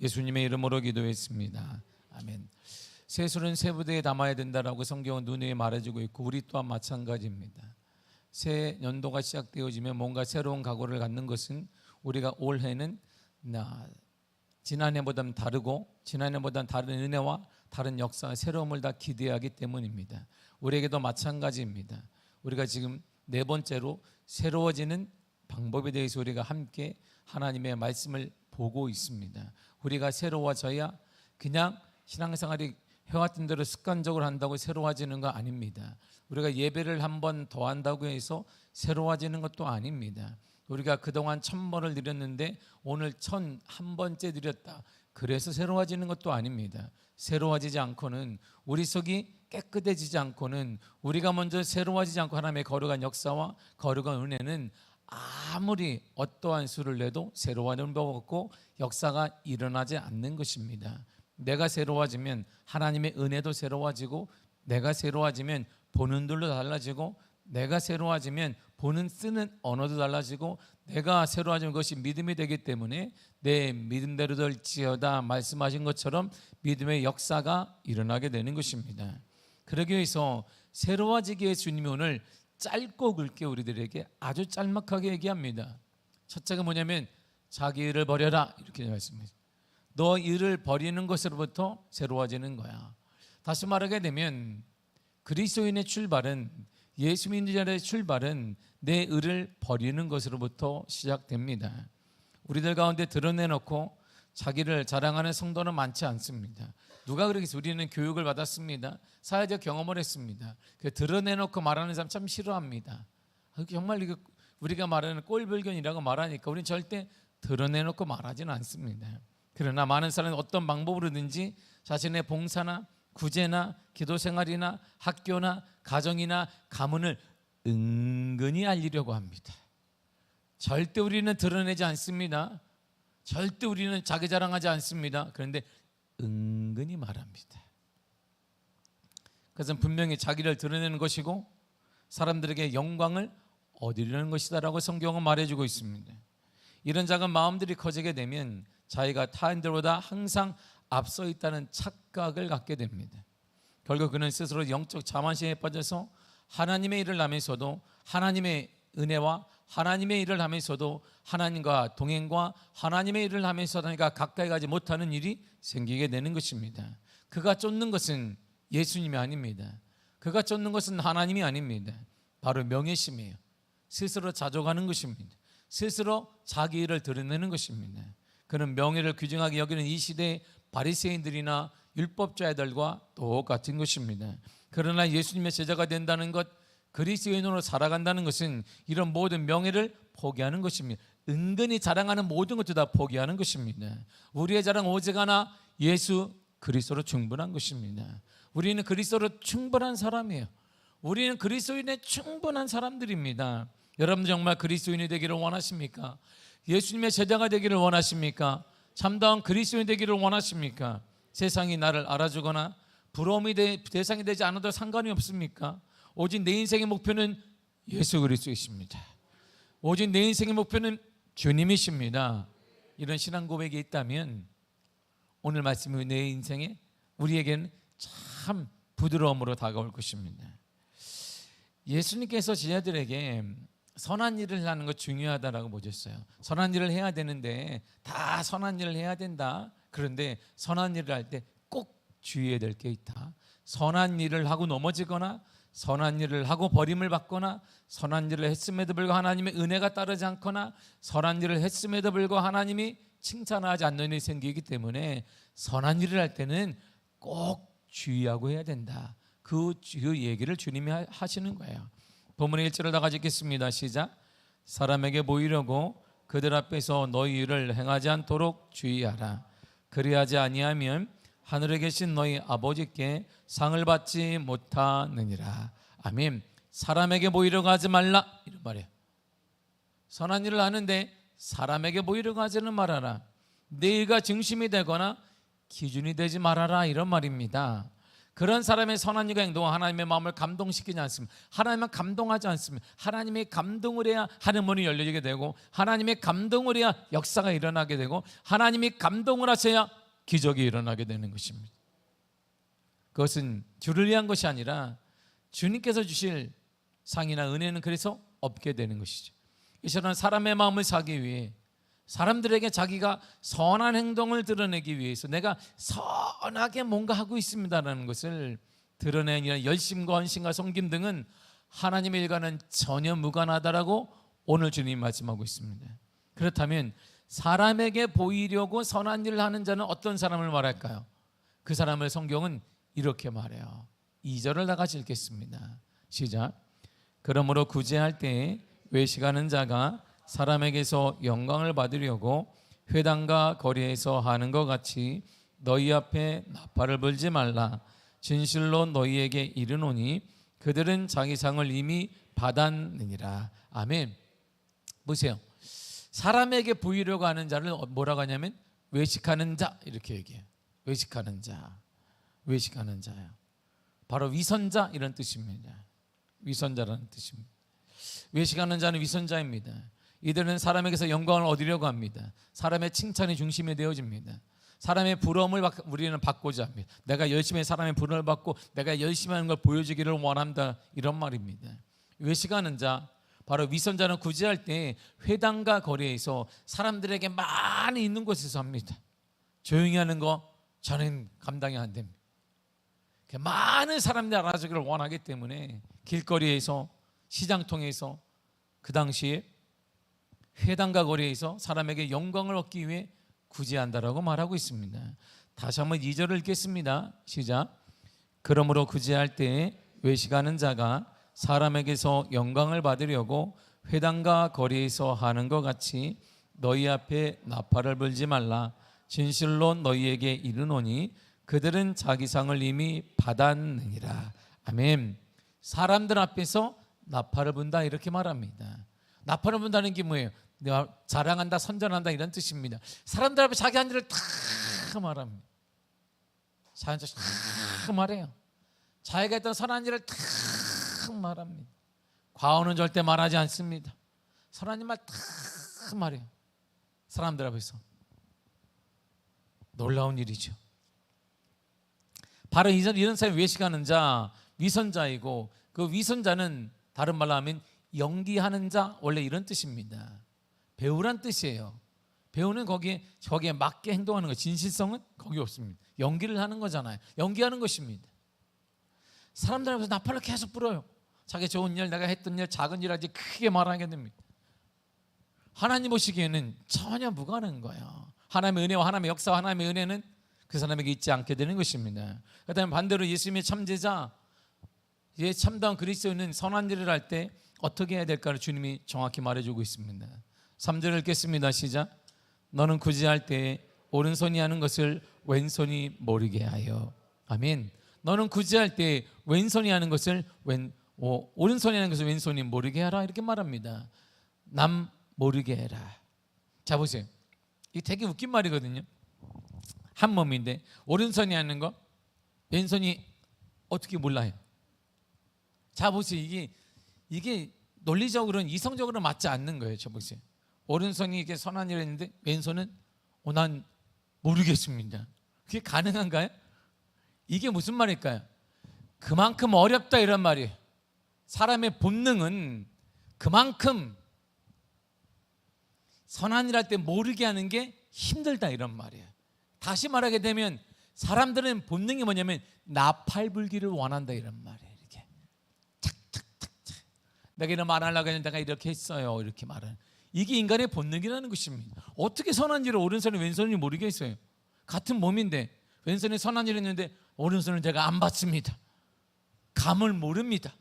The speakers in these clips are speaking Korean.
예수님의 이름으로 기도했습니다. 아멘. 세술은 새 부대에 담아야 된다라고 성경은 누누이 말해주고 있고 우리 또한 마찬가지입니다. 새 연도가 시작되어지면 뭔가 새로운 각오를 갖는 것은 우리가 올해는 지난해보다는 다르고 지난해보다는 다른 은혜와 다른 역사와 새로움을 다 기대하기 때문입니다. 우리에게도 마찬가지입니다. 우리가 지금 네 번째로 새로워지는 방법에 대해서 우리가 함께 하나님의 말씀을 보고 있습니다. 우리가 새로워져야 그냥 신앙생활이 해왔던 대로 습관적으로 한다고 새로워지는 거 아닙니다. 우리가 예배를 한 번 더 한다고 해서 새로워지는 것도 아닙니다. 우리가 그동안 1000번을 드렸는데 오늘 1001번째 드렸다, 그래서 새로워지는 것도 아닙니다. 새로워지지 않고는, 우리 속이 깨끗해지지 않고는, 우리가 먼저 새로워지지 않고 하나님의 거룩한 역사와 거룩한 은혜는 아무리 어떠한 수를 내도 새로워지는 법 없고 역사가 일어나지 않는 것입니다. 내가 새로워지면 하나님의 은혜도 새로워지고, 내가 새로워지면 보는 눈도 달라지고, 내가 새로워지면 보는 쓰는 언어도 달라지고, 내가 새로워지는 것이 믿음이 되기 때문에 내 믿음대로 될지어다 말씀하신 것처럼 믿음의 역사가 일어나게 되는 것입니다. 그러기 위해서 새로워지기 위해 주님이 오늘 짧고 굵게 우리들에게 아주 짤막하게 얘기합니다. 첫째가 뭐냐면 자기 일을 버려라, 이렇게 말씀합니다. 너 일을 버리는 것으로부터 새로워지는 거야. 다시 말하게 되면 그리스도인의 출발은, 예수 믿는 자의 출발은 내 의를 버리는 것으로부터 시작됩니다. 우리들 가운데 드러내놓고 자기를 자랑하는 성도는 많지 않습니다. 누가 그러겠어요? 우리는 교육을 받았습니다. 사회적 경험을 했습니다. 드러내놓고 말하는 사람 참 싫어합니다. 정말 이거 우리가 말하는 꼴불견이라고 말하니까 우리는 절대 드러내놓고 말하지는 않습니다. 그러나 많은 사람은 어떤 방법으로든지 자신의 봉사나 구제나 기도생활이나 학교나 가정이나 가문을 은근히 알리려고 합니다. 절대 우리는 드러내지 않습니다. 절대 우리는 자기 자랑하지 않습니다. 그런데 은근히 말합니다. 그것은 분명히 자기를 드러내는 것이고 사람들에게 영광을 얻으려는 것이다라고 성경은 말해주고 있습니다. 이런 작은 마음들이 커지게 되면 자기가 타인들보다 항상 앞서 있다는 착각을 갖게 됩니다. 결국 그는 스스로 영적 자만심에 빠져서 하나님의 일을 하면서도, 하나님의 은혜와 하나님의 일을 하면서도 하나님과 동행과 하나님의 일을 하면서도 하니까 가까이 가지 못하는 일이 생기게 되는 것입니다. 그가 쫓는 것은 예수님이 아닙니다. 그가 쫓는 것은 하나님이 아닙니다. 바로 명예심이에요. 스스로 자족하는 것입니다. 스스로 자기 일을 드러내는 것입니다. 그는 명예를 귀중하게 여기는 이 시대의 바리새인들이나 율법자들과 똑같은 것입니다. 그러나 예수님의 제자가 된다는 것, 그리스도인으로 살아간다는 것은 이런 모든 명예를 포기하는 것입니다. 은근히 자랑하는 모든 것도 다 포기하는 것입니다. 우리의 자랑 오직 하나, 예수 그리스도로 충분한 것입니다. 우리는 그리스도로 충분한 사람이에요. 우리는 그리스도인의 충분한 사람들입니다. 여러분 정말 그리스도인이 되기를 원하십니까? 예수님의 제자가 되기를 원하십니까? 참다운 그리스도인이 되기를 원하십니까? 세상이 나를 알아주거나 부러움이 대상이 되지 않아도 상관이 없습니까? 오직 내 인생의 목표는 예수 그리스도이십니다. 오직 내 인생의 목표는 주님이십니다. 이런 신앙 고백이 있다면 오늘 말씀이 내 인생에, 우리에게는 참 부드러움으로 다가올 것입니다. 예수님께서 제자들에게 선한 일을 하는 것 중요하다라고 보셨어요. 선한 일을 해야 되는데 다 선한 일을 해야 된다. 그런데 선한 일을 할 때 꼭 주의해야 될 게 있다. 선한 일을 하고 넘어지거나 선한 일을 하고 버림을 받거나 선한 일을 했음에도 불구하고 하나님의 은혜가 따르지 않거나 선한 일을 했음에도 불구하고 하나님이 칭찬하지 않는 일이 생기기 때문에 선한 일을 할 때는 꼭 주의하고 해야 된다. 그 얘기를 주님이 하시는 거예요. 본문의 1절을 다 같이 읽겠습니다. 시작. 사람에게 보이려고 그들 앞에서 너희 일을 행하지 않도록 주의하라. 그리하지 아니하면 하늘에 계신 너희 아버지께 상을 받지 못하느니라. 아멘. 사람에게 보이려고 하지 말라, 이런 말이에요. 선한 일을 하는데 사람에게 보이려고 하지는 말아라. 내 일가 중심이 되거나 기준이 되지 말아라, 이런 말입니다. 그런 사람의 선한 일과 행동은 하나님의 마음을 감동시키지 않습니다. 하나님은 감동하지 않습니다. 하나님의 감동을 해야 하늘 문이 열리게 되고, 하나님의 감동을 해야 역사가 일어나게 되고, 하나님이 감동을 하셔야 기적이 일어나게 되는 것입니다. 그것은 주를 위한 것이 아니라 주님께서 주실 상이나 은혜는 그래서 없게 되는 것이죠. 이 시간 사람의 마음을 사기 위해, 사람들에게 자기가 선한 행동을 드러내기 위해서 내가 선하게 뭔가 하고 있습니다라는 것을 드러내는 열심과 헌신과 섬김 등은 하나님의 일과는 전혀 무관하다라고 오늘 주님이 말씀하고 있습니다. 그렇다면 사람에게 보이려고 선한 일을 하는 자는 어떤 사람을 말할까요? 그 사람을 성경은 이렇게 말해요. 2절을 다 같이 읽겠습니다. 시작. 그러므로 구제할 때에 외식하는 자가 사람에게서 영광을 받으려고 회당과 거리에서 하는 것 같이 너희 앞에 나팔을 불지 말라. 진실로 너희에게 이르노니 그들은 자기 상을 이미 받았느니라. 아멘. 보세요. 사람에게 보이려고 하는 자를 뭐라고 하냐면 외식하는 자 이렇게 얘기해요. 외식하는 자, 외식하는 자요. 바로 위선자 이런 뜻입니다. 위선자라는 뜻입니다. 외식하는 자는 위선자입니다. 이들은 사람에게서 영광을 얻으려고 합니다. 사람의 칭찬이 중심이 되어집니다. 사람의 부러움을 우리는 받고자 합니다. 내가 열심히 사람의 부러움을 받고 내가 열심히 하는 걸 보여주기를 원한다, 이런 말입니다. 외식하는 자, 바로 위선자는 구제할 때 회당과 거리에서 사람들에게 많이 있는 곳에서 합니다. 조용히 하는 거 저는 감당이 안 됩니다. 많은 사람들이 알아주기를 원하기 때문에 길거리에서, 시장통에서, 그 당시에 회당과 거리에서 사람에게 영광을 얻기 위해 구제한다라고 말하고 있습니다. 다시 한번 2절을 읽겠습니다. 시작. 그러므로 구제할 때에 외식하는 자가 사람에게서 영광을 받으려고 회당과 거리에서 하는 것 같이 너희 앞에 나팔을 불지 말라. 진실로 너희에게 이르노니 그들은 자기 상을 이미 받았느니라. 아멘. 사람들 앞에서 나팔을 분다 이렇게 말합니다. 나팔을 분다는 게 뭐예요? 내가 자랑한다, 선전한다 이런 뜻입니다. 사람들 앞에 자기 한 일을 다 말합니다. 자기 다 말해요. 자기가 했던 선한 일을 다 말합니다. 과언은 절대 말하지 않습니다. 선한 말 다 말해요. 사람들 앞에서. 놀라운 일이죠. 바로 이런 사람이 외식하는 자, 위선자이고, 그 위선자는 다른 말로 하면 연기하는 자, 원래 이런 뜻입니다. 배우란 뜻이에요. 배우는 거기에 맞게 행동하는 거. 진실성은 거기 없습니다. 연기를 하는 거잖아요. 연기하는 것입니다. 사람들 앞에서 나팔을 계속 불어요. 자기 좋은 일, 내가 했던 일, 작은 일 아주 크게 말하게 됩니다. 하나님 보시기에는 전혀 무관한 거예요. 하나님의 은혜와 하나님의 역사와 하나님의 은혜는 그 사람에게 있지 않게 되는 것입니다. 그다음에 반대로 예수님의 참제자, 참다운 그리스도인은 선한 일을 할 때 어떻게 해야 될까를 주님이 정확히 말해주고 있습니다. 3절을 읽겠습니다. 시작. 너는 구제할 때 오른손이 하는 것을 왼손이 모르게 하여. 아멘. 너는 구제할 때 왼손이 하는 것을 오른손이 하는 것을 왼손이 모르게 하라 이렇게 말합니다. 남 모르게 해라. 자 보세요. 이게 되게 웃긴 말이거든요. 한 몸인데 오른손이 하는 거 왼손이 어떻게 몰라요? 자 보세요. 이게 논리적으로는 이성적으로 맞지 않는 거예요. 저 보세요. 오른손이 이게 선한 일을 했는데 왼손은 난 모르겠습니다. 그게 가능한가요? 이게 무슨 말일까요? 그만큼 어렵다 이런 말이에요. 사람의 본능은 그만큼 선한 일 할 때 모르게 하는 게 힘들다 이런 말이에요. 다시 말하게 되면 사람들은 본능이 뭐냐면 나팔 불기를 원한다 이런 말이에요. 이렇게 착착착착. 내가 이런 말 하려고 했는데 내가 이렇게 했어요. 이렇게 말하는. 이게 인간의 본능이라는 것입니다. 어떻게 선한 일을 오른손이 왼손이 모르겠어요? 같은 몸인데 왼손이 선한 일을 했는데 오른손은 제가 안 받습니다. 감을 모릅니다.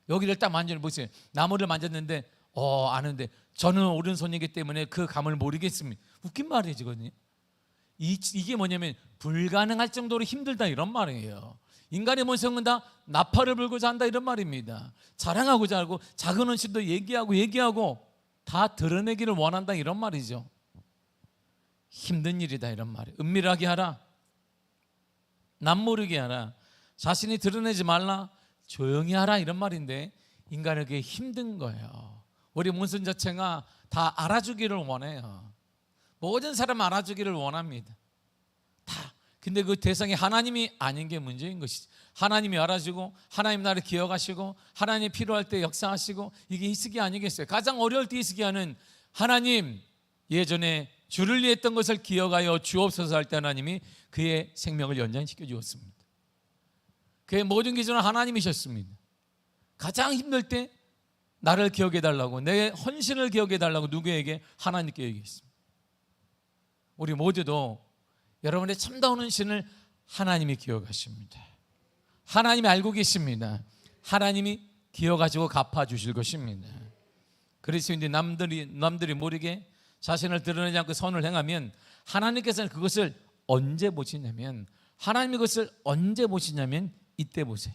여기를 딱 만져보세요. 나무를 만졌는데 아는데 저는 오른손이기 때문에 그 감을 모르겠습니다. 웃긴 말이거든요. 이게 뭐냐면 불가능할 정도로 힘들다 이런 말이에요. 인간의 본성은 다 나팔을 불고자 한다 이런 말입니다. 자랑하고자 하고 작은 헌신도 얘기하고 다 드러내기를 원한다 이런 말이죠. 힘든 일이다 이런 말이에요. 은밀하게 하라. 남 모르게 하라. 자신이 드러내지 말라, 조용히 하라, 이런 말인데 인간에게 힘든 거예요. 우리 본성 자체가 다 알아주기를 원해요. 모든 사람 알아주기를 원합니다. 다. 근데 그 대상이 하나님이 아닌 게 문제인 것이지. 하나님이 알아주고 하나님 나를 기억하시고 하나님이 필요할 때 역사하시고, 이게 이스기 아니겠어요? 가장 어려울 때 이스기야는 하나님, 예전에 주를 위해 했던 것을 기억하여 주옵소서 할 때 하나님이 그의 생명을 연장시켜 주었습니다. 그의 모든 기준은 하나님이셨습니다. 가장 힘들 때 나를 기억해 달라고, 내 헌신을 기억해 달라고 누구에게? 하나님께 얘기했습니다. 우리 모두도 여러분의 참다운 헌신을 하나님이 기억하십니다. 하나님이 알고 계십니다. 하나님이 기억하시고 갚아주실 것입니다. 그리스도인들이 남들이 모르게 자신을 드러내지 않고 선을 행하면 하나님께서는 그것을 언제 보시냐면, 하나님이 그것을 언제 보시냐면 이때 보세요.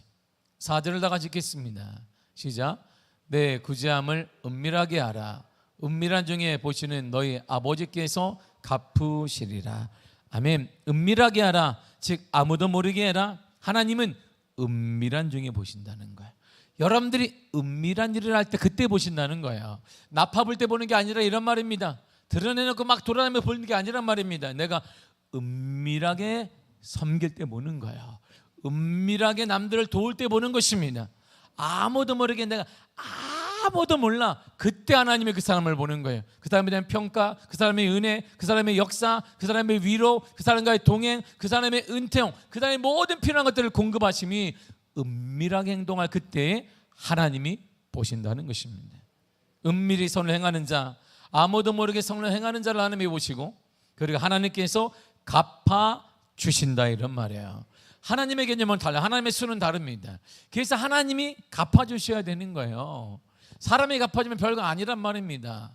4절을 다 같이 읽겠습니다. 시작. 내 구제함을 은밀하게 하라. 은밀한 중에 보시는 너희 아버지께서 갚으시리라. 아멘. 은밀하게 하라. 즉 아무도 모르게 해라. 하나님은 은밀한 중에 보신다는 거예요. 여러분들이 은밀한 일을 할 때 그때 보신다는 거예요. 나파 불 때 보는 게 아니라 이런 말입니다. 드러내놓고 막 돌아다니며 보는 게 아니란 말입니다. 내가 은밀하게 섬길 때 보는 거예요. 은밀하게 남들을 도울 때 보는 것입니다. 아무도 모르게, 내가 아무도 몰라, 그때 하나님이 그 사람을 보는 거예요. 그 사람에 대한 평가, 그 사람의 은혜, 그 사람의 역사, 그 사람의 위로, 그 사람과의 동행, 그 사람의 은퇴형, 그 사람의 모든 필요한 것들을 공급하심이 은밀하게 행동할 그때에 하나님이 보신다는 것입니다. 은밀히 선을 행하는 자, 아무도 모르게 선을 행하는 자를 하나님이 보시고, 그리고 하나님께서 갚아주신다, 이런 말이에요. 하나님의 개념은 달라요. 하나님의 수는 다릅니다. 그래서 하나님이 갚아주셔야 되는 거예요. 사람이 갚아주면 별거 아니란 말입니다.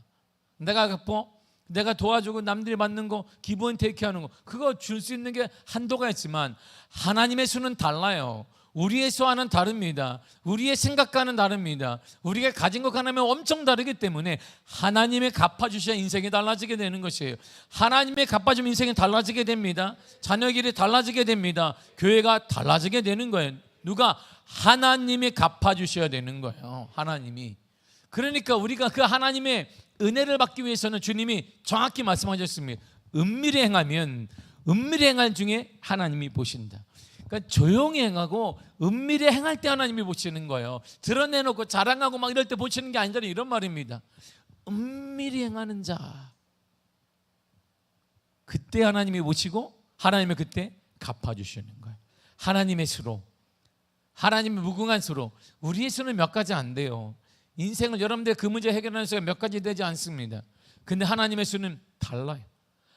내가 갚어, 내가 도와주고 남들이 받는 거, 기본 테이크하는 거, 그거 줄 수 있는 게 한도가 있지만 하나님의 수는 달라요. 우리의 수와는 다릅니다. 우리의 생각과는 다릅니다. 우리가 가진 것 하나면 엄청 다르기 때문에 하나님의 갚아주셔야 인생이 달라지게 되는 것이에요. 하나님의 갚아주면 인생이 달라지게 됩니다. 자녀의 길이 달라지게 됩니다. 교회가 달라지게 되는 거예요. 누가? 하나님이 갚아주셔야 되는 거예요. 하나님이. 그러니까 우리가 그 하나님의 은혜를 받기 위해서는 주님이 정확히 말씀하셨습니다. 은밀히 행하면, 은밀히 행할 중에 하나님이 보신다. 그러니까 조용히 행하고 은밀히 행할 때 하나님이 보시는 거예요. 드러내놓고 자랑하고 막 이럴 때 보시는 게 아니라 이런 말입니다. 은밀히 행하는 자, 그때 하나님이 보시고 하나님이 그때 갚아주시는 거예요. 하나님의 수로, 하나님의 무궁한 수로. 우리의 수는 몇 가지 안 돼요. 인생을 여러분들 그 문제 해결하는 수가 몇 가지 되지 않습니다. 근데 하나님의 수는 달라요.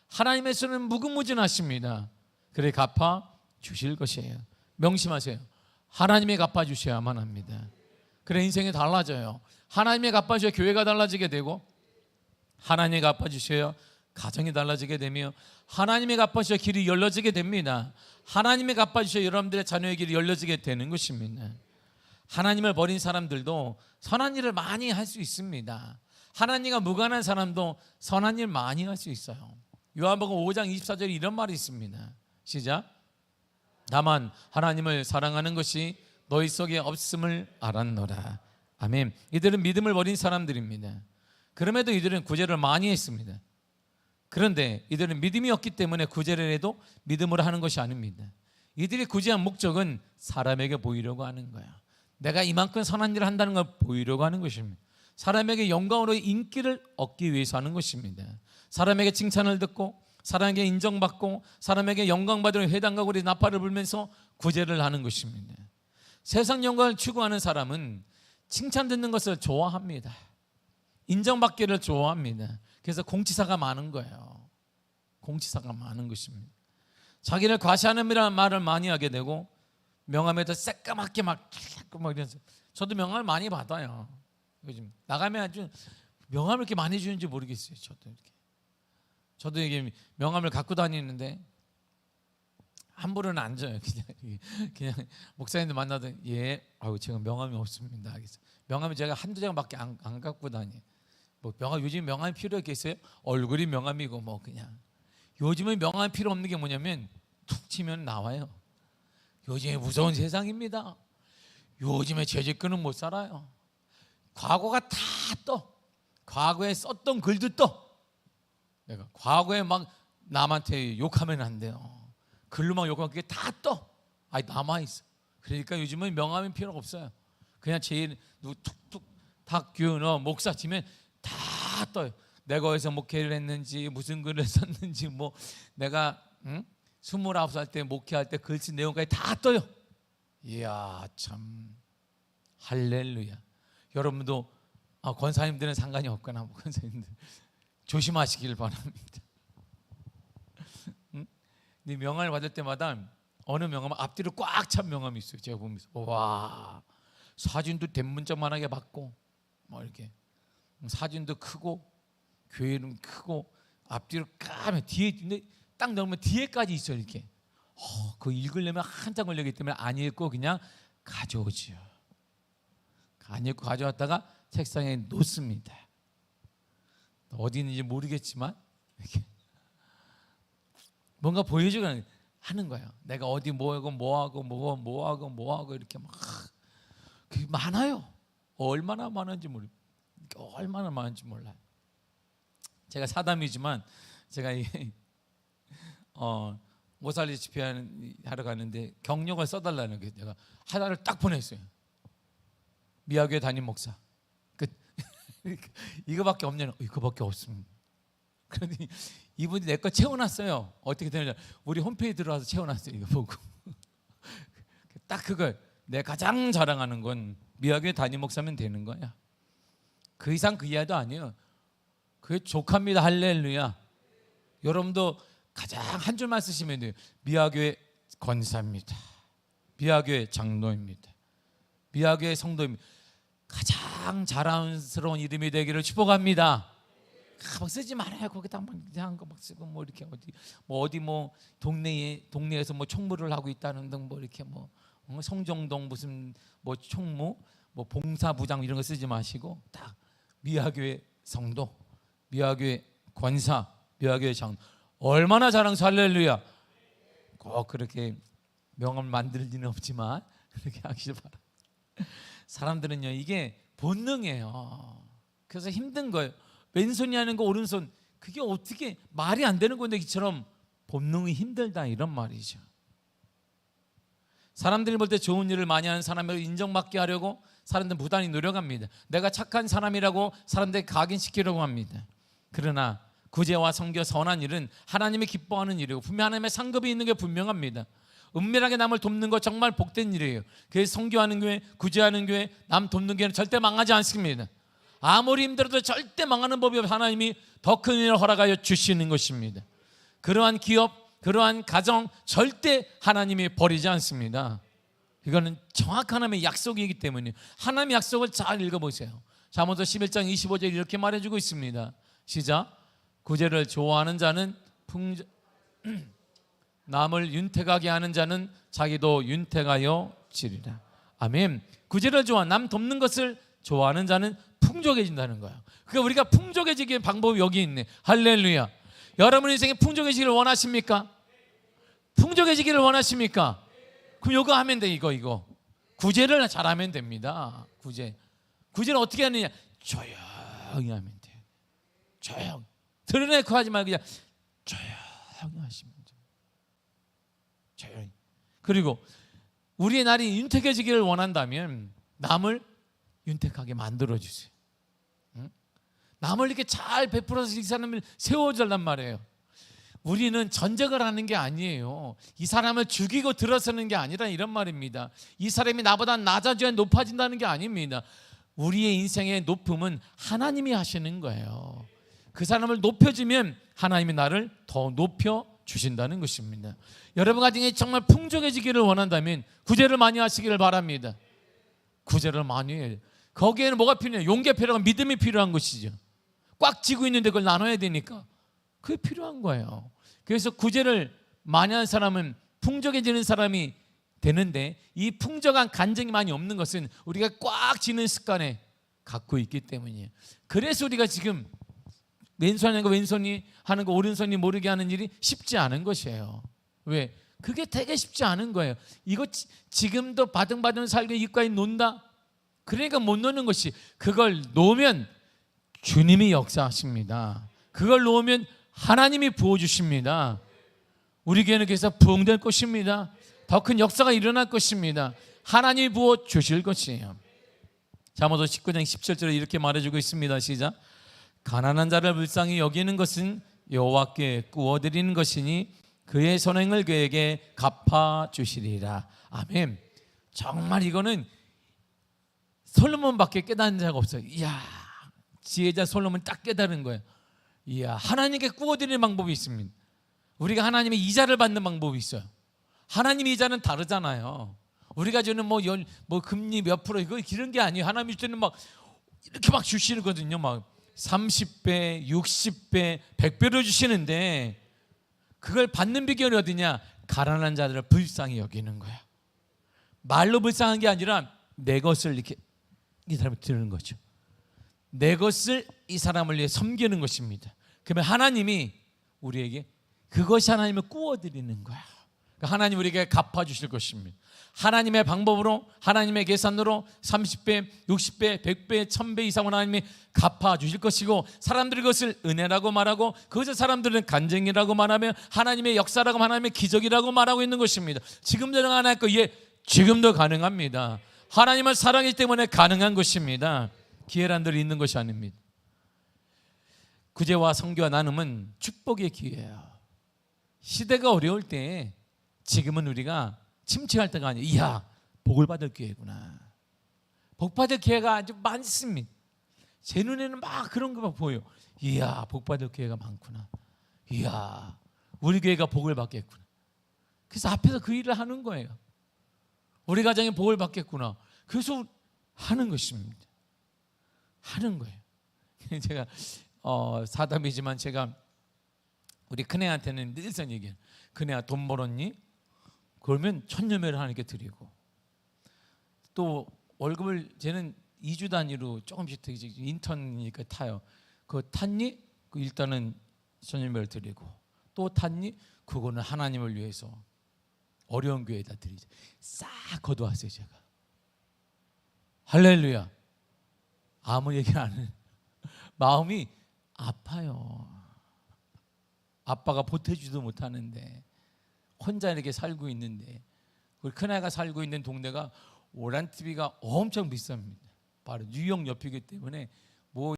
하나님의 수는 무궁무진하십니다. 그래 갚아 주실 것이에요. 명심하세요. 하나님이 갚아주셔야만 합니다. 그래 인생이 달라져요. 하나님이 갚아주셔야 교회가 달라지게 되고, 하나님이 갚아주셔야 가정이 달라지게 되며, 하나님이 갚아주셔야 길이 열려지게 됩니다. 하나님이 갚아주셔야 여러분들의 자녀의 길이 열려지게 되는 것입니다. 하나님을 버린 사람들도 선한 일을 많이 할 수 있습니다. 하나님과 무관한 사람도 선한 일 많이 할 수 있어요. 요한복음 5장 24절에 이런 말이 있습니다. 시작. 다만 하나님을 사랑하는 것이 너희 속에 없음을 알았노라. 아멘. 이들은 믿음을 버린 사람들입니다. 그럼에도 이들은 구제를 많이 했습니다. 그런데 이들은 믿음이 없기 때문에 구제를 해도 믿음으로 하는 것이 아닙니다. 이들이 구제한 목적은 사람에게 보이려고 하는 거야. 내가 이만큼 선한 일을 한다는 걸 보이려고 하는 것입니다. 사람에게 영광으로 인기를 얻기 위해서 하는 것입니다. 사람에게 칭찬을 듣고, 사람에게 인정받고, 사람에게 영광받으려 회당과 우리 나팔을 불면서 구제를 하는 것입니다. 세상 영광을 추구하는 사람은 칭찬 듣는 것을 좋아합니다. 인정받기를 좋아합니다. 그래서 공치사가 많은 거예요. 공치사가 많은 것입니다. 자기를 과시하는 말을 많이 하게 되고, 명함에도 새까맣게 막 이러면서, 저도 명함을 많이 받아요. 요즘 나가면 아주 명함을 이렇게 많이 주는지 모르겠어요. 저도 이게 명함을 갖고 다니는데 함부로는 안 줘요. 그냥 목사님들 만나도 아유 제가 명함이 없습니다. 명함이 제가 한두 장밖에 안 갖고 다니. 뭐 명함, 요즘 명함이 필요했겠어요? 얼굴이 명함이고 뭐 그냥. 요즘은 명함이 필요 없는 게 뭐냐면 툭 치면 나와요. 요즘에 무서운 세상입니다. 요즘에 죄짓고는 못 살아요. 과거가 다 떠. 과거에 썼던 글도 떠. 내가 과거에 막 남한테 욕하면 안 돼요. 글로만 욕하면 그게 다 떠. 아니 남아있어. 그러니까 요즘은 명함이 필요가 없어요. 그냥 제일 누구 툭툭 탁규너 목사 치면 다 떠요. 내가 어디서 목회를 했는지, 무슨 글을 썼는지, 뭐 내가 29살 때 목회할 때 글 쓴 내용까지 다 떠요. 이야 참 할렐루야. 여러분도 권사님들은 상관이 없거나 뭐 권사님들 조심하시길 바랍니다. 네 명함을 받을 때마다 어느 명함은 앞뒤로 꽉 찬 명함이 있어요. 제가 보면서 와, 사진도 대문짝만하게 받고 뭐 이렇게 사진도 크고 교회는 크고 앞뒤로 까매 뒤에 근데 딱 넣으면 뒤에까지 있어요. 이렇게 그거 읽으려면 한참 걸리기 때문에 안 읽고 그냥 가져오지요. 안 읽고 가져왔다가 책상에 놓습니다. 어디 있는지 모르겠지만 이렇게 뭔가 보여주고 하는 거예요. 내가 어디 뭐하고 이렇게 막 그게 많아요. 얼마나 많은지 얼마나 많은지 몰라요. 제가 사담이지만 제가 모살리 집회하러 가는데 경력을 써달라는 게 내가 하나를 딱 보냈어요. 미아교회 담임 목사. 이거밖에 없냐면 이거밖에 없습니다. 그러니 이분이 내 거 채워놨어요. 어떻게 되느냐? 우리 홈페이지 들어와서 채워놨어요. 이거 보고 딱 그걸 내가 가장 자랑하는 건 미아교회 담임 목사면 되는 거야. 그 이상 그 이하도 아니에요. 그게 족합니다. 할렐루야. 여러분도 가장 한 줄만 쓰시면 돼요. 미아교회 권사입니다. 미아교회 장로입니다. 미아교회 성도입니다. 가장 자랑스러운 이름이 되기를 축복합니다. 막 쓰지 말아요. 거기다 막 이상한 거 막 쓰고 뭐 이렇게 어디 동네에서 뭐 총무를 하고 있다는 등 뭐 이렇게 뭐 성정동 무슨 뭐 총무 뭐 봉사부장 이런 거 쓰지 마시고 딱 미아교회 성도, 미아교회 권사, 미아교회 장로. 얼마나 자랑스러워. 할렐루야. 꼭 그렇게 명함을 만들 리는 없지만 그렇게 하시길 바랍니다. 사람들은요 이게 본능이에요. 그래서 힘든 거예요. 왼손이 하는 거 오른손 그게 어떻게 말이 안 되는 건데 이처럼 본능이 힘들다 이런 말이죠. 사람들이 볼 때 좋은 일을 많이 하는 사람을 인정받게 하려고 사람들은 부단히 노력합니다. 내가 착한 사람이라고 사람들에게 각인시키려고 합니다. 그러나 구제와 섬겨 선한 일은 하나님이 기뻐하는 일이고 분명 하나님의 상급이 있는 게 분명합니다. 은밀하게 남을 돕는 거 정말 복된 일이에요. 그래서 선교하는 교회, 구제하는 교회, 남 돕는 교회는 절대 망하지 않습니다. 아무리 힘들어도 절대 망하는 법이 없어요. 하나님이 더 큰 일을 허락하여 주시는 것입니다. 그러한 기업, 그러한 가정 절대 하나님이 버리지 않습니다. 이거는 정확한 하나님의 약속이기 때문에 하나님의 약속을 잘 읽어보세요. 잠언서 11장 25절 이렇게 말해주고 있습니다. 시작. 구제를 좋아하는 자는 남을 윤택하게 하는 자는 자기도 윤택하여 지리라. 아멘. 구제를 남 돕는 것을 좋아하는 자는 풍족해진다는 거예요. 그러니까 우리가 풍족해지기의 방법이 여기 있네. 할렐루야. 여러분 인생에 풍족해지기를 원하십니까? 풍족해지기를 원하십니까? 그럼 이거 하면 돼. 이거 구제를 잘하면 됩니다. 구제는 어떻게 하느냐? 조용히 하면 돼. 조용. 드러내고 하지 말고 그냥 조용히 하시면 돼요. 조용히. 그리고 우리의 날이 윤택해지기를 원한다면 남을 윤택하게 만들어주세요. 남을 이렇게 잘 베풀어서 이 사람을 세워달란 말이에요. 우리는 전쟁을 하는 게 아니에요. 이 사람을 죽이고 들어서는 게 아니라 이런 말입니다. 이 사람이 나보다 낮아져야 높아진다는 게 아닙니다. 우리의 인생의 높음은 하나님이 하시는 거예요. 그 사람을 높여주면 하나님이 나를 더 높여주신다는 것입니다. 여러분 가정이 정말 풍족해지기를 원한다면 구제를 많이 하시기를 바랍니다. 구제를 많이 해요. 거기에는 뭐가 필요해요? 용기가 필요하고 믿음이 필요한 것이죠. 꽉 쥐고 있는데 그걸 나눠야 되니까 그게 필요한 거예요. 그래서 구제를 많이 하는 사람은 풍족해지는 사람이 되는데 이 풍족한 간증이 많이 없는 것은 우리가 꽉 쥐는 습관에 갖고 있기 때문이에요. 그래서 우리가 지금 왼손이 하는 거 왼손이 하는 거 오른손이 모르게 하는 일이 쉽지 않은 것이에요. 왜? 그게 되게 쉽지 않은 거예요. 이거 지금도 바등바등 살고 이과에 논다? 그러니까 못 노는 것이, 그걸 놓으면 주님이 역사하십니다. 그걸 놓으면 하나님이 부어주십니다. 우리 교회는 그래서 부흥될 것입니다. 더 큰 역사가 일어날 것입니다. 하나님이 부어주실 것이에요. 잠언서 19장 17절에 이렇게 말해주고 있습니다. 시작. 가난한 자를 불쌍히 여기는 것은 여호와께 구워드리는 것이니 그의 선행을 그에게 갚아주시리라. 아멘. 정말 이거는 솔로몬밖에 깨닫는 자가 없어요. 이야, 지혜자 솔로몬 딱 깨달은 거예요. 이야, 하나님께 구워드리는 방법이 있습니다. 우리가 하나님의 이자를 받는 방법이 있어요. 하나님의 이자는 다르잖아요. 우리가 주는 뭐 금리 몇 프로 이런 게 아니에요. 하나님이 주는 막 이렇게 막 주시거든요. 막 30배, 60배, 100배로 주시는데, 그걸 받는 비결이 어디냐? 가난한 자들을 불쌍히 여기는 거야. 말로 불쌍한 게 아니라 내 것을 이렇게 이 사람이 드리는 거죠. 내 것을 이 사람을 위해 섬기는 것입니다. 그러면 하나님이 우리에게 그것이 하나님을 구워드리는 거야. 하나님 우리에게 갚아주실 것입니다. 하나님의 방법으로, 하나님의 계산으로 30배, 60배, 100배, 1000배 이상을 하나님이 갚아주실 것이고, 사람들이 그것을 은혜라고 말하고, 그것을 사람들은 간증이라고 말하며 하나님의 역사라고, 하나님의 기적이라고 말하고 있는 것입니다. 지금도 가능할 거, 예, 지금도 가능합니다. 하나님은 사랑이기 때문에 가능한 것입니다. 기회란들이 있는 것이 아닙니다. 구제와 성교와 나눔은 축복의 기회예요. 시대가 어려울 때, 지금은 우리가 침체할 때가 아니에요. 이야, 복을 받을 기회구나. 복 받을 기회가 아주 많습니다. 제 눈에는 막 그런 거 보여요. 이야, 복 받을 기회가 많구나. 이야, 우리 교회가 복을 받겠구나. 그래서 앞에서 그 일을 하는 거예요. 우리 가정에 복을 받겠구나. 그래서 하는 것입니다. 하는 거예요. 제가 사담이지만 제가 우리 큰애한테는 늘상 얘기해요. 큰애야, 돈 벌었니? 그러면 천녀매를 하나님께 드리고, 또 월급을 쟤는 2주 단위로 조금씩 인턴이니까 타요. 그거 탔니? 일단은 천녀매를 드리고, 또 탔니? 그거는 하나님을 위해서 어려운 교회에다 드리죠. 싹 거둬왔어요. 제가. 할렐루야. 아무 얘기 안 해. 마음이 아파요. 아빠가 보태주지도 못하는데 혼자 이렇게 살고 있는데, 우리 큰아이가 살고 있는 동네가 오란TV가 엄청 비쌉니다. 바로 뉴욕 옆이기 때문에 뭐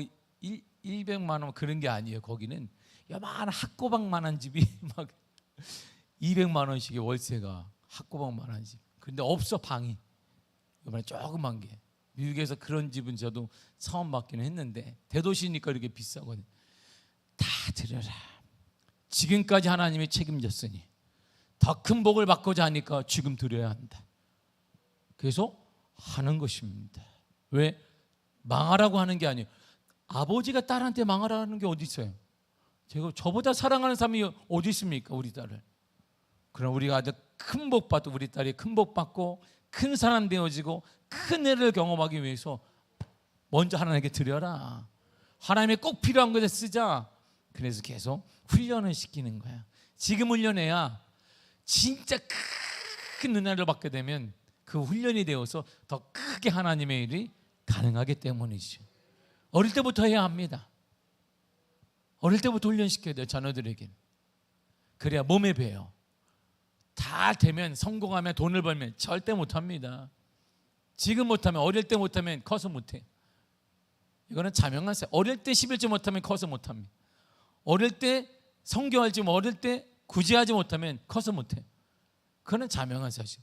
100만 원 그런 게 아니에요. 거기는 요만한 학고방만한 집이 막 200만 원씩의 월세가, 학고방만한 집. 그런데 없어, 방이. 요만한 조그만 게. 미국에서 그런 집은 저도 처음 받기는 했는데, 대도시니까 이렇게 비싸거든요. 다 드려라. 지금까지 하나님이 책임졌으니 더 큰 복을 받고자 하니까 지금 드려야 한다. 그래서 하는 것입니다. 왜? 망하라고 하는 게 아니에요. 아버지가 딸한테 망하라는 게 어디 있어요? 저보다 사랑하는 사람이 어디 있습니까? 우리 딸을. 그럼 우리가 아주 큰 복 받고, 우리 딸이 큰 복 받고 큰 사람 되어지고 큰 애를 경험하기 위해서 먼저 하나님께 드려라. 하나님의 꼭 필요한 것에 쓰자. 그래서 계속 훈련을 시키는 거야. 지금 훈련해야 진짜 큰 은혜를 받게 되면 그 훈련이 되어서 더 크게 하나님의 일이 가능하기 때문이죠. 어릴 때부터 해야 합니다. 어릴 때부터 훈련시켜야 돼요, 자녀들에게. 그래야 몸에 배요. 다 되면, 성공하면, 돈을 벌면 절대 못합니다. 지금 못하면, 어릴 때 못하면 커서 못해. 이거는 자명하세요. 어릴 때 11조 못하면 커서 못합니다. 어릴 때 성교할지, 어릴 때 구제하지 못하면 커서 못해. 그거는 자명한 사실.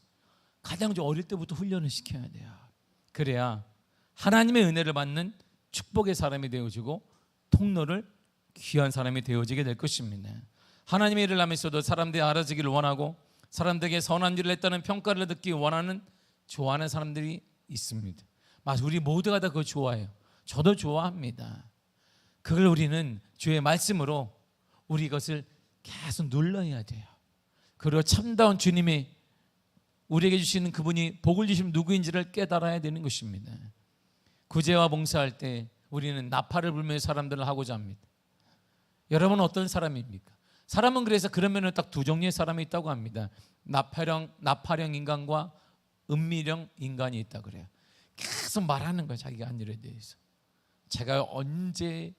가장 좀 어릴 때부터 훈련을 시켜야 돼요. 그래야 하나님의 은혜를 받는 축복의 사람이 되어지고 통로를 귀한 사람이 되어지게 될 것입니다. 하나님의 일을 하면서도 사람들이 알아지기를 원하고, 사람들에게 선한 일을 했다는 평가를 듣기 원하는, 좋아하는 사람들이 있습니다. 맞아, 우리 모두가 다 그거 좋아해요. 저도 좋아합니다. 그걸 우리는 주의 말씀으로 우리 이것을 계속 눌러야 돼요. 그리고 참다운 주님이 우리에게 주시는 그분이 복을 주시면 누구인지를 깨달아야 되는 것입니다. 구제와 봉사할 때 우리는 나팔을 불며 사람들을 하고자 합니다. 여러분은 어떤 사람입니까? 사람은 그래서 그러면은 딱 두 종류의 사람이 있다고 합니다. 나파령 인간과 은밀형 인간이 있다 그래요. 계속 말하는 거예요. 자기가 한 일에 대해서. 제가 언제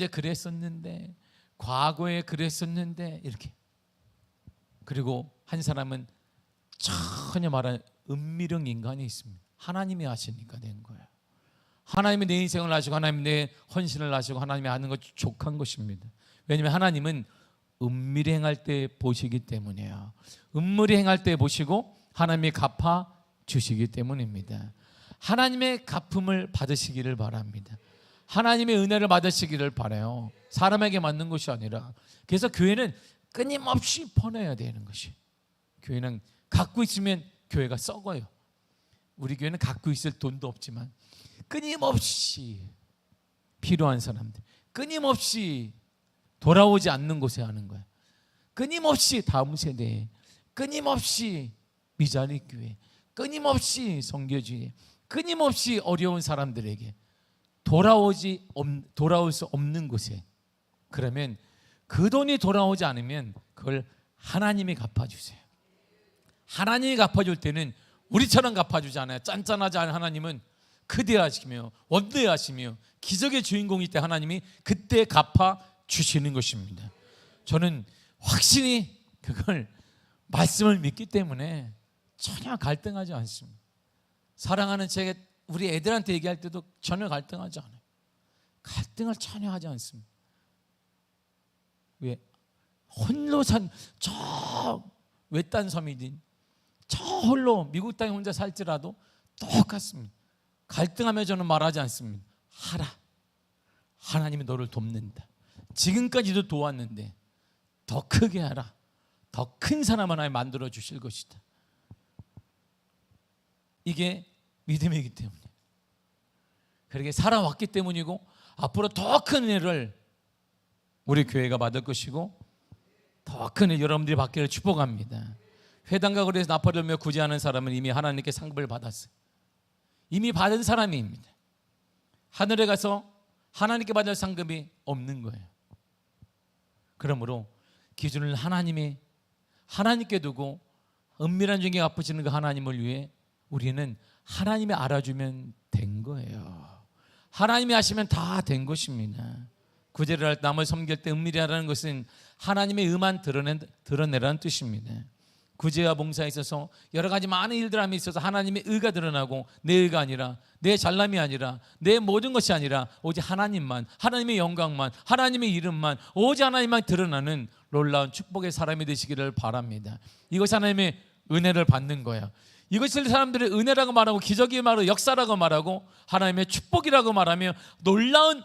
그랬었는데, 과거에 그랬었는데, 이렇게. 그리고 한 사람은 전혀 말하는 은밀형 인간이 있습니다. 하나님이 하시니까 된 거예요. 하나님이 내 인생을 아시고 하나님이 내 헌신을 아시고 하나님이 하는 것 족한 것입니다. 왜냐하면 하나님은 은밀히 행할 때 보시기 때문이에요. 은밀히 행할 때 보시고 하나님이 갚아 주시기 때문입니다. 하나님의 갚음을 받으시기를 바랍니다. 하나님의 은혜를 받으시기를 바라요. 사람에게 맞는 것이 아니라. 그래서 교회는 끊임없이 퍼내야 되는 것이. 교회는 갖고 있으면 교회가 썩어요. 우리 교회는 갖고 있을 돈도 없지만 끊임없이 필요한 사람들, 끊임없이 돌아오지 않는 곳에 하는 거야. 끊임없이 다음 세대에, 끊임없이 미자리 교회, 끊임없이 선교주의, 끊임없이 어려운 사람들에게 돌아올 수 없는 곳에. 그러면 그 돈이 돌아오지 않으면 그걸 하나님이 갚아주세요. 하나님이 갚아줄 때는 우리처럼 갚아주지 않아요. 짠짠하지 않은 하나님은 크대하시며 원대하시며 기적의 주인공일 때 하나님이 그때 갚아주시는 것입니다. 저는 확실히 그걸 말씀을 믿기 때문에 전혀 갈등하지 않습니다. 사랑하는 제가 우리 애들한테 얘기할 때도 전혀 갈등하지 않아요. 갈등을 전혀 하지 않습니다. 왜? 홀로 산 저 외딴 섬이든 저 홀로 미국 땅에 혼자 살지라도 똑같습니다. 갈등하며 저는 말하지 않습니다. 하라. 하나님이 너를 돕는다. 지금까지도 도왔는데 더 크게 하라. 더 큰 사람 하나 만들어 주실 것이다. 이게 믿음이기 때문에, 그렇게 살아왔기 때문이고 앞으로 더 큰 은혜를 우리 교회가 받을 것이고 더 큰 은혜 여러분들이 받기를 축복합니다. 회당과 거리에서 나팔을 들며 구제하는 사람은 이미 하나님께 상급을 받았어요. 이미 받은 사람입니다. 하늘에 가서 하나님께 받을 상급이 없는 거예요. 그러므로 기준을 하나님께 두고 은밀한 중에 갚으시는 그 하나님을 위해 우리는 하나님이 알아주면 된 거예요. 하나님이 하시면 다 된 것입니다. 구제를 할 때, 남을 섬길 때 은밀히 하라는 것은 하나님의 의만 드러내라는 뜻입니다. 구제와 봉사에 있어서 여러 가지 많은 일들함에 있어서 하나님의 의가 드러나고 내 의가 아니라, 내 잘남이 아니라, 내 모든 것이 아니라 오직 하나님만, 하나님의 영광만, 하나님의 이름만, 오직 하나님만 드러나는 놀라운 축복의 사람이 되시기를 바랍니다. 이것이 하나님의 은혜를 받는 거야. 이것을 사람들이 은혜라고 말하고 기적이 말하고 역사라고 말하고 하나님의 축복이라고 말하며 놀라운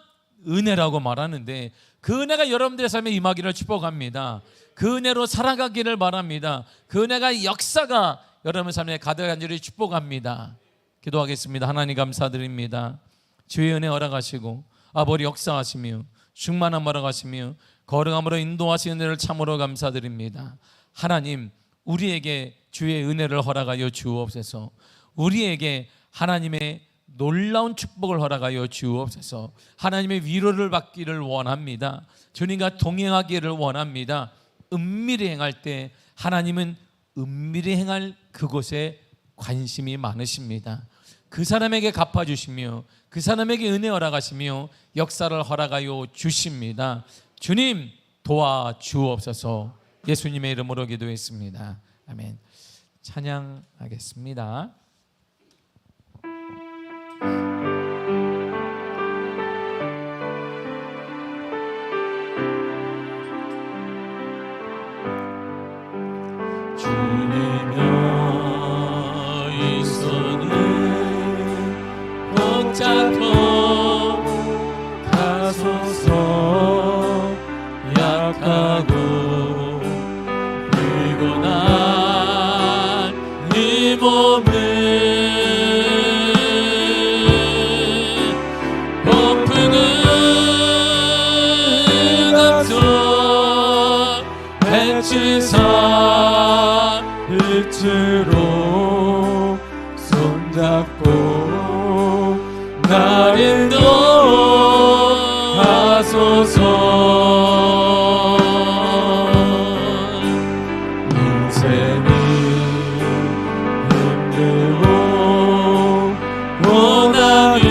은혜라고 말하는데, 그 은혜가 여러분들의 삶에 임하기를 축복합니다. 그 은혜로 살아가기를 바랍니다. 그 은혜가 역사가 여러분 삶에 가득한 줄을 축복합니다. 기도하겠습니다. 하나님 감사드립니다. 주의 은혜 허락하시고 아버지 역사하시며 충만함 허락하시며 거룩함으로 인도하시는 은혜를 참으로 감사드립니다. 하나님, 우리에게 주의 은혜를 허락하여 주옵소서. 우리에게 하나님의 놀라운 축복을 허락하여 주옵소서. 하나님의 위로를 받기를 원합니다. 주님과 동행하기를 원합니다. 은밀히 행할 때 하나님은 은밀히 행할 그곳에 관심이 많으십니다. 그 사람에게 갚아주시며 그 사람에게 은혜 허락하시며 역사를 허락하여 주십니다. 주님 도와주옵소서. 예수님의 이름으로 기도했습니다. 아멘. 찬양하겠습니다. 주님여 이 손을 붙잡고 가소서. 약하고 피곤한 이 몸을 고프는 감성 배치사 빛으로 손잡고 날 인도하소서. 괜히 힘들고 원한이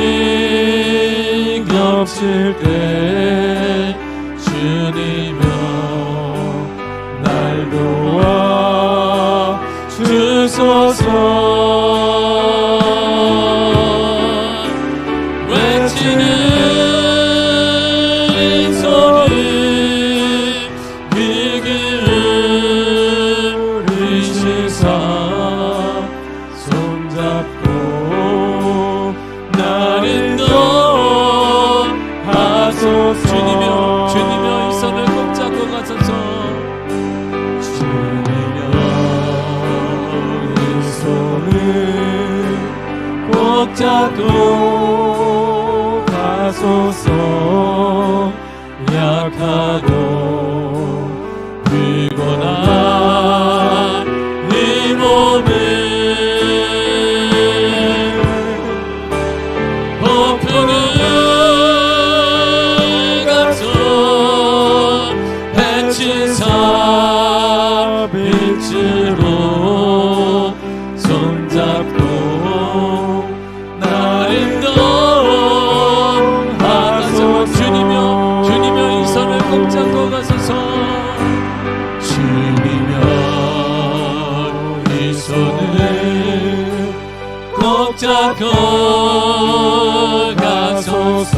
겹칠 때 주님여 날 도와 주소서. 외치는 이 소리 귀 기울이시사 손잡고 날 인도하소서. 주님여 이 손을 꼭 잡고 가소서. 주님여 이 손을 꼭 잡고 가소서. 약하고 피곤한 이 몸을 고프는 감성 해친 사 빛으로 손잡고 날 인도하소서. 주님여 이 손을 꼭 잡고 가소서. 주님여 이 손을 꼭 잡고 가소서.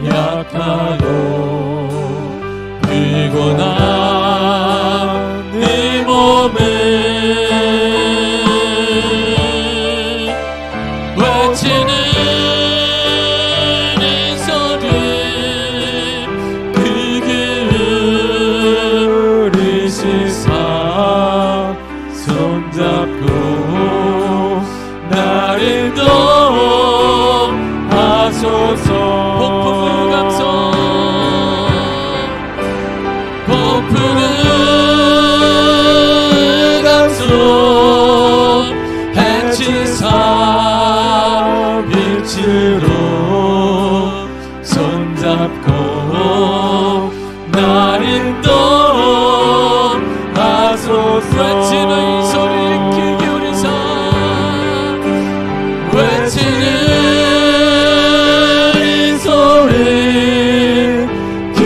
약하고 피곤한 이 몸을 외치는 이 소리 귀 기울이시사 손잡고 날 인도하소서. 폭풍을 감싸 폭풍을 감싸 해친 사 빛으로 손잡고 날 인도하소서. 외치는 이 소리 귀 기울이사 외치는 이 소리 귀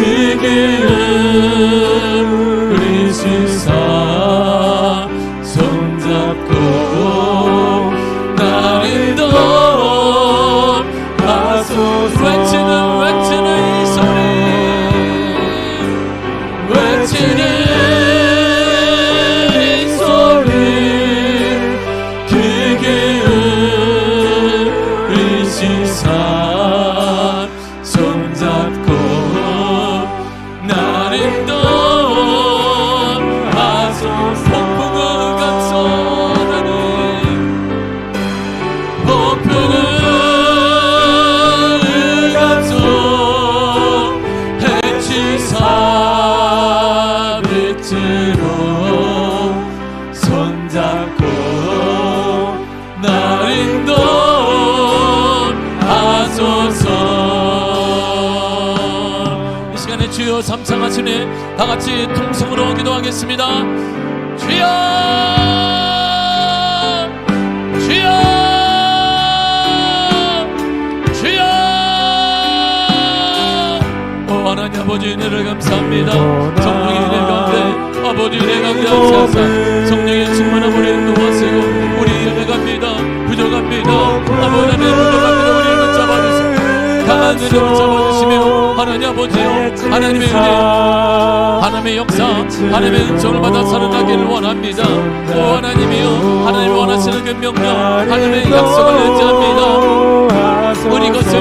기울이시사 손잡고 날 인도하소서. 외치는 이 소리 외치는 이 소리 귀 기울이시사 손잡고 날 인도하소서. 폭풍을 감싸다니 폭풍을 감싸 해치사 빛으로 손잡고 날 인도하소서. 이 시간에 주여 삼창하시네 다 같이 통성으로 기도하겠습니다. 주여 주여 주여. 오 하나님 아버지 은혜를 감사합니다. 성령의 은혜 가운데 아버지 은혜 가운데 감사하사 성령의 충만한 우리 인도하시고 우리 연약합니다. 부족합니다. 아버지 하나님 부족합니다. 우리를 붙잡아주시고 강한 은혜 붙잡아주시며 하나님 아버지요 하나님의 은혜 하나님의 역사 하나님의 은총을 받아 살아나기를 원합니다. 오 하나님이요 하나님이 원하시는 그 명령 하나님의 약속을 의지합니다. 우리 것은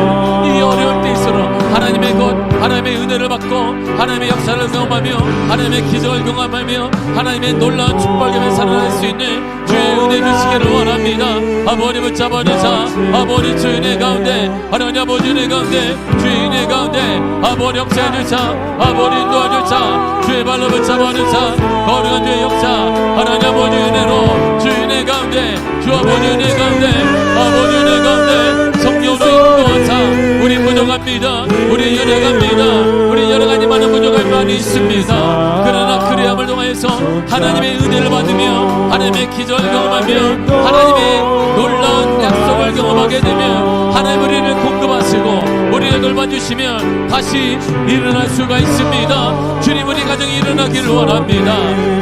이 어려울 때일수록 하나님의 것 하나님의 은혜를 받고 하나님의 역사를 경험하며 하나님의 기적을 경험하며 하나님의 놀라운 축복을 살아날 수 있는 주의 은혜 주시기를 원합니다. 아버지 붙잡아주사 아버지 주의 은혜 가운데 하나님 아버지 은혜 가운데 주의 은혜 가운데 아버지 역사해주사 아버지 도와주사 주의 발로 붙잡아주사 거룩한 주의 역사 하나님 아버지 은혜로 주의 은혜 가운데 주 아버지 은혜 가운데 아버지 은혜 가운데 성령으로 인도하사 우리 부족합니다. 우리 연약합니다. 우리 여러 가지 많은 부족함이 많이 있습니다. 그러나 그리함을 통하여서 하나님의 은혜를 받으며 하나님의 기적을 경험하며 하나님의 놀라운 약속을 경험하게 되며 하나님 우리를 공급하시고 우리를 돌봐주시면 다시 일어날 수가 있습니다. 주님, 우리 가정이 일어나길 원합니다.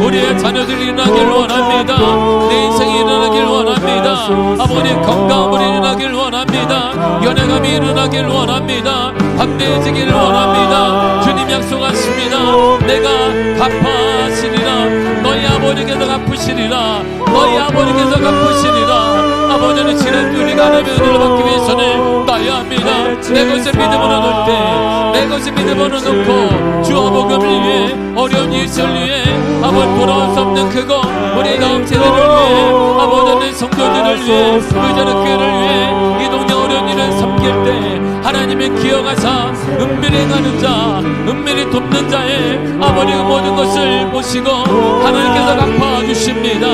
우리의 자녀들이 일어나길 원합니다. 내 인생이 일어나길 원합니다. 아버지의 건강함을 일어나길 원합니다. 연애감이 일어나길 원합니다. 담대해지기를 원합니다. 주님 약속하십니다. 내가 갚아시리라. 너희 아버지께서 갚으시리라. 너희 아버지께서 갚으시리라. 아버지는 지난 우리가 하나님의 은혜를 받기 위해서는 나야 합니다. 내 것을 믿음으로 놓을 때, 내 것을 믿음으로 놓고 주와 복음을 위해, 어려운 일을 위해, 아버지 돌아올 수 없는 그거 우리 다음 세대를 위해, 아버지는 성도들을 위해, 의자는 교회를 위해 이 동네 어려운 일을 섬길 때 하나님의 기억하사 은밀히 가는 자, 은밀히 돕는 자의 아버지의 모든 것을 모시고 하나님께서 갚아주십니다.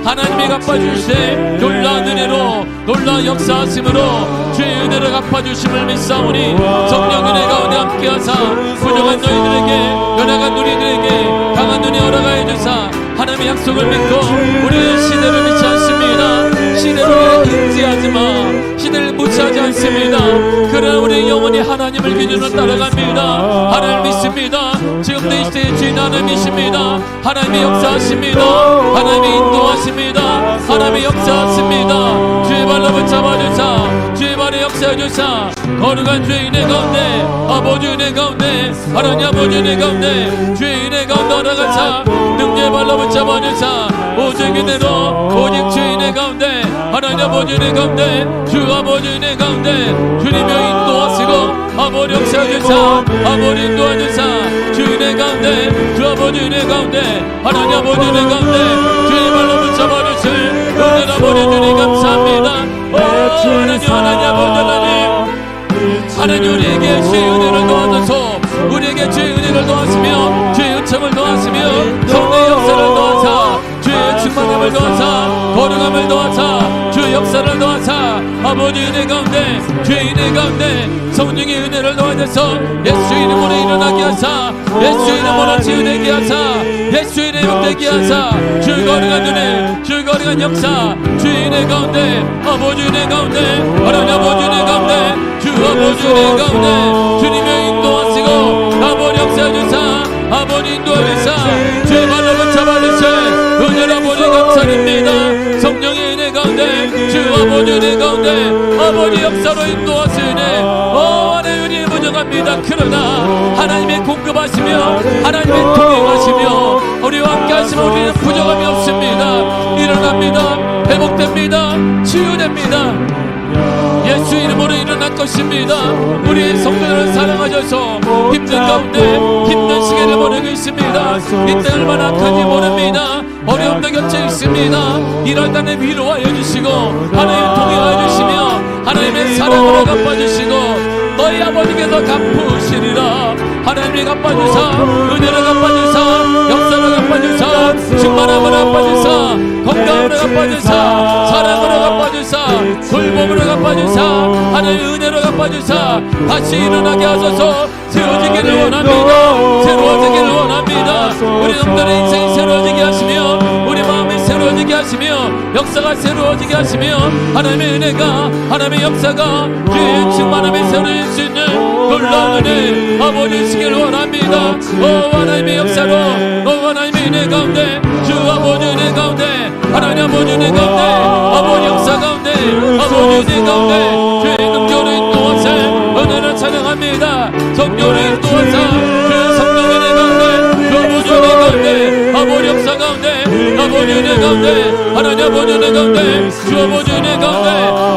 하나님이 갚아주시되 놀라운 은혜로, 놀라운 역사하심으로 주의 은혜를 갚아주심을 믿사오니 성령 은혜 가운데 함께하사 부족한 너희들에게, 연약한 우리들에게 강한 은혜 허락하여 주사 하나님의 약속을 믿고 우리의 시대를 믿지 않습니다. 시대를 인지하지 마. 시대를 무시하지 않습니다. 그러나 우리 영혼이 하나님을 기준으로 따라갑니다. 하나님 믿습니다. 지금 내 시대의 주인 하나님이십니다. 하나님이 역사하십니다. 하나님이 인도하십니다. 하나님이 역사하십니다. 주의 발로 붙잡아주사, 주의 발에 역사해주사 거룩한 주의 은혜 가운데, 아버지 은혜 가운데, 하나님 아버지 은혜 가운데, 주의 은혜 가운데 알아가사 능력의 발로 붙잡아주사 오직 은혜로, 오직 주의 은혜 가운데, 하나님 아버지 은혜 가운데, 주 아버지 은혜 가운데 주님의 인도하시고 아버지 역사해주사, 아버지 인도하주사 주 은혜 가운데, 주 아버지 은혜 가운데, 하나님 아버지 은혜 가운데 주님 발로 붙잡아주실 은혜 아버지 주님 감사합니다. 하나님 아버지 하나님 우리에게 주의 은혜를 도와줘서 우리에게 주의 은혜를 도와주며 주의 은총을 도와주며 성령의 역사를 도와사 주의 충만함을 도와사 거룩함을 도와사 주의 역사를 도와사 아버지 은혜 가운데, 주의 은혜 가운데 성령의 은혜를 도와줘서 예수 이름으로 일어나게 하사, 예수 이름으로 지어내게 하사, 예수 이름으로 되게 하사 주의 거룩한 은혜, 주의 거룩한 역사 주의 은혜 가운데, 아버지 은혜 가운데, 하나님 아버지 은혜 가운데, 주 아버지 은혜 가운데 주님의 인도하시고 아버지 역사해주사, 아버지 인도하주사 주의 발로 붙잡아주세 은혜로 아버지 감사드립니다. 성령의 은혜 가운데, 주 아버지 은혜 가운데 아버지 역사로 인도하시네 하나님 은혜 부족합니다. 그러나 하나님의 공급하시며 하나님의 동행하시며 우리와 함께 하시면 우리는 부족함이 없습니다. 일어납니다. 회복됩니다. 치유됩니다. 예수 이름으로 일어날 것입니다. 우리 성도들을 사랑하셔서 힘든 가운데 힘든 시기를 보내고 있습니다. 이때 얼마나 큰지 모릅니다. 어려움도 곁에 있습니다. 이럴 때는 위로하여 주시고 하나님 동행하여 주시며 하나님의 사랑으로 갚아주시고 너희 아버지께서 갚으시리라. 하나님이 갚아주사, 은혜를 갚아주사, 역사를 갚아주사, 충만함을 갚아주사, 건강을 갚아주사, 사랑으로 갚아주사, 돌봄으로 갚아주사, 하나님의 은혜로 갚아주사 다시 일어나게 하소서. 새로워지기를 원합니다. 새로워지기를 원합니다. 우리 영혼의 인생이 새로워지게 하시며 우리 마음이 새로워지게 하시며 역사가 새로워지게 하시며 하나님의 은혜가, 하나님의 역사가 주의 충만함에 새로워질 수 있는 놀라운 은혜 아버지 주시기를 원합니다. 하나님의 역사로, 하나님의 은혜 가운데, 주 아버지 은혜 가운데, 하나님 아버지 은혜 가운데, 아버지 역사 가운데, 아버지 은혜 가운데 주의 능력으로 인도하사 은혜를 찬양합니다. 성령으로 인도하사 주의 성령 은혜 가운데, 주 아버지 은혜 가운데, 아버지 역사 가운데, 아버지 은혜 가운데, 하나님 아버지 은혜 가운데, 주 아버지 은혜 가운데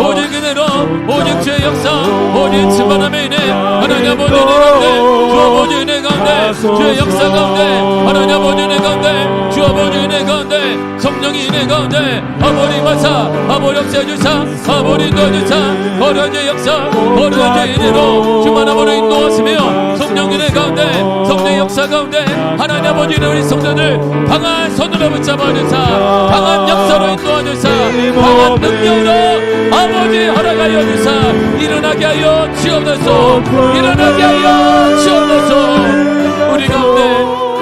오직 은혜로, 오직 주의 역사, 오직 충만함의 은혜, 하나님 아버지 은혜 가운데, 주 아버지 은혜 가운데, 주의 역사 가운데, 하나님 아버지 은혜 가운데, 주 아버지 은혜 가운데, 성령의 은혜 가운데 아버지 마사, 아버지 역사해주사, 아버지 인도해주사, 거룩한 주의 역사, 거룩한 주의 은혜로 충만함으로 인도하시며 성령 은혜 가운데, 성령의 역사 가운데 하나님 아버지는 우리 성도들 강한 손으로 붙잡아주사, 강한 역사로 인도하주사, 강한 능력으로 아버지 허락하여 주사 일어나게 하여 주옵소서. 일어나게 하여 주옵소서.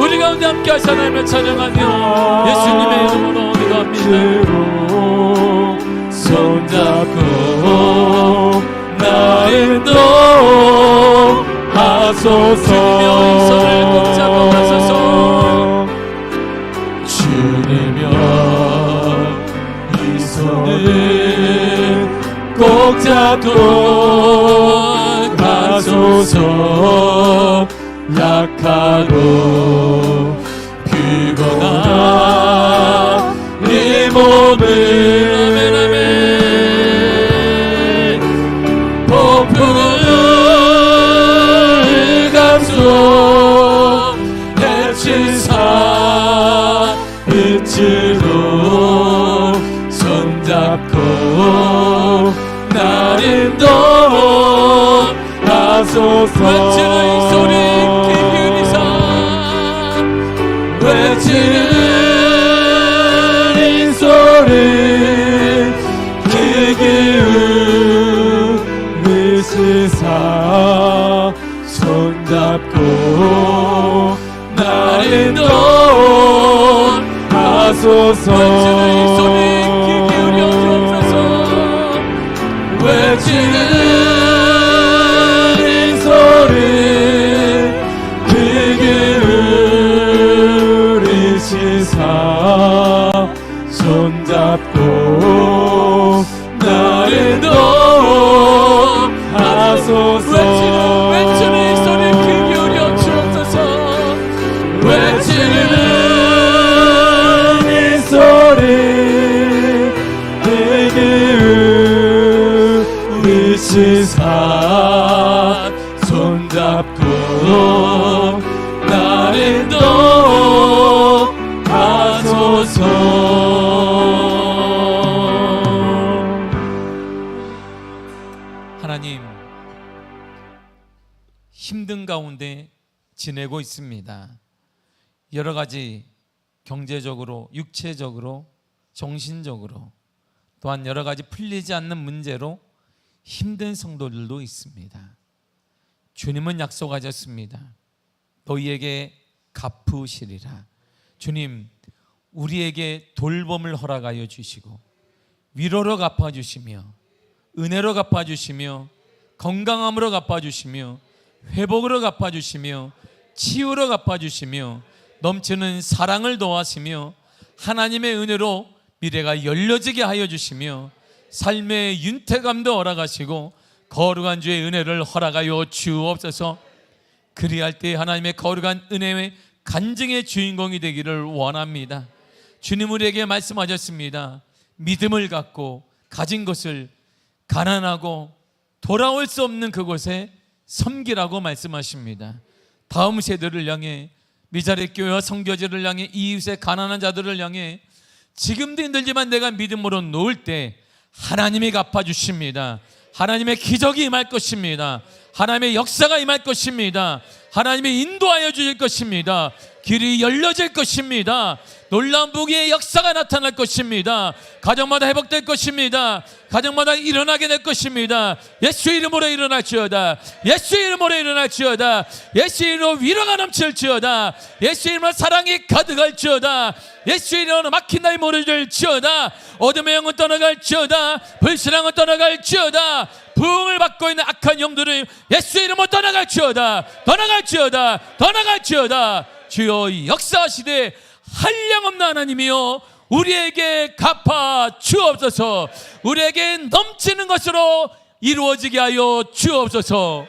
우리 가운데 가운데 함께 하시 하나님을 찬양하며 예수님의 이름으로 기도합니다. 손잡고 나 인도하소서. 주님여 이 손을 꼭 잡고 가소서. 약하고 피곤한 이 몸을 폭풍을 감속 해치사 빛으로 손잡고 날 인도하소서. 외치는 이 소리 귀 기울이사 외치는 이 소리 귀 기울이시사 손잡고 날 인도하소서. 외치는 이 소리 귀 기울여 주옵소서. 외치는 이 소리 귀 기울이시사 손잡고 날 인도하소서. 외치는 이 소리 귀 기울여 주옵소서. 외치는 이 소리 귀 기울이시사 손잡고 날 인도하소서. 하나님, 힘든 가운데 지내고 있습니다. 여러 가지 경제적으로, 육체적으로, 정신적으로, 또한 여러 가지 풀리지 않는 문제로 힘든 성도들도 있습니다. 주님은 약속하셨습니다. 너희에게 갚으시리라. 주님, 우리에게 돌봄을 허락하여 주시고 위로로 갚아주시며 은혜로 갚아주시며 건강함으로 갚아주시며 회복으로 갚아주시며 치유로 갚아주시며 넘치는 사랑을 도와주시며 하나님의 은혜로 미래가 열려지게 하여 주시며 삶의 윤택감도 허락하시고 거룩한 주의 은혜를 허락하여 주옵소서. 그리할 때 하나님의 거룩한 은혜의 간증의 주인공이 되기를 원합니다. 주님 우리에게 말씀하셨습니다. 믿음을 갖고 가진 것을 가난하고 돌아올 수 없는 그곳에 섬기라고 말씀하십니다. 다음 세대를 향해, 미자립 교회와 선교지를 향해, 이웃의 가난한 자들을 향해 지금도 힘들지만 내가 믿음으로 놓을 때 하나님이 갚아주십니다. 하나님의 기적이 임할 것입니다. 하나님의 역사가 임할 것입니다. 하나님이 인도하여 주실 것입니다. 길이 열려질 것입니다. 놀라운 부귀의 역사가 나타날 것입니다. 가정마다 회복될 것입니다. 가정마다 일어나게 될 것입니다. 예수 이름으로 일어날지어다. 예수 이름으로 일어날지어다. 예수 이름으로 위로가 넘칠지어다. 예수 이름으로 사랑이 가득할지어다. 예수 이름으로 막힌 나이 무너질지어다. 어둠의 영은 떠나갈지어다. 불신앙은 떠나갈지어다. 부흥을 받고 있는 악한 영들을 예수 이름으로 떠나갈지어다. 떠나갈지어다. 떠나갈지어다. 주여 역사하시되 한량없는 하나님이여 우리에게 갚아 주옵소서. 우리에게 넘치는 것으로 이루어지게 하여 주옵소서.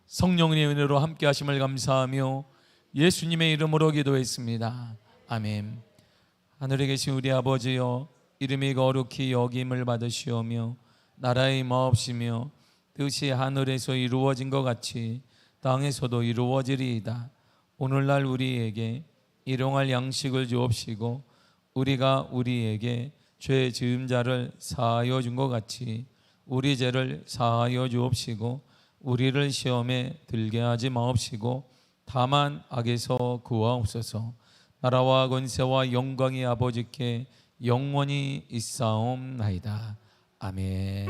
성령의 은혜로 함께 하심을 감사하며 예수님의 이름으로 기도했습니다. 아멘. 하늘에 계신 우리 아버지여, 이름이 거룩히 여김을 받으시오며 나라의 마옵시며 뜻이 하늘에서 이루어진 것 같이 땅에서도 이루어지리이다. 오늘날 우리에게 일용할 양식을 주옵시고 우리가 우리에게 죄 지은 자를 사하여 준 것 같이 우리 죄를 사하여 주옵시고 우리를 시험에 들게 하지 마옵시고 다만 악에서 구하옵소서. 나라와 권세와 영광이 아버지께 영원히 있사옵나이다. 아멘.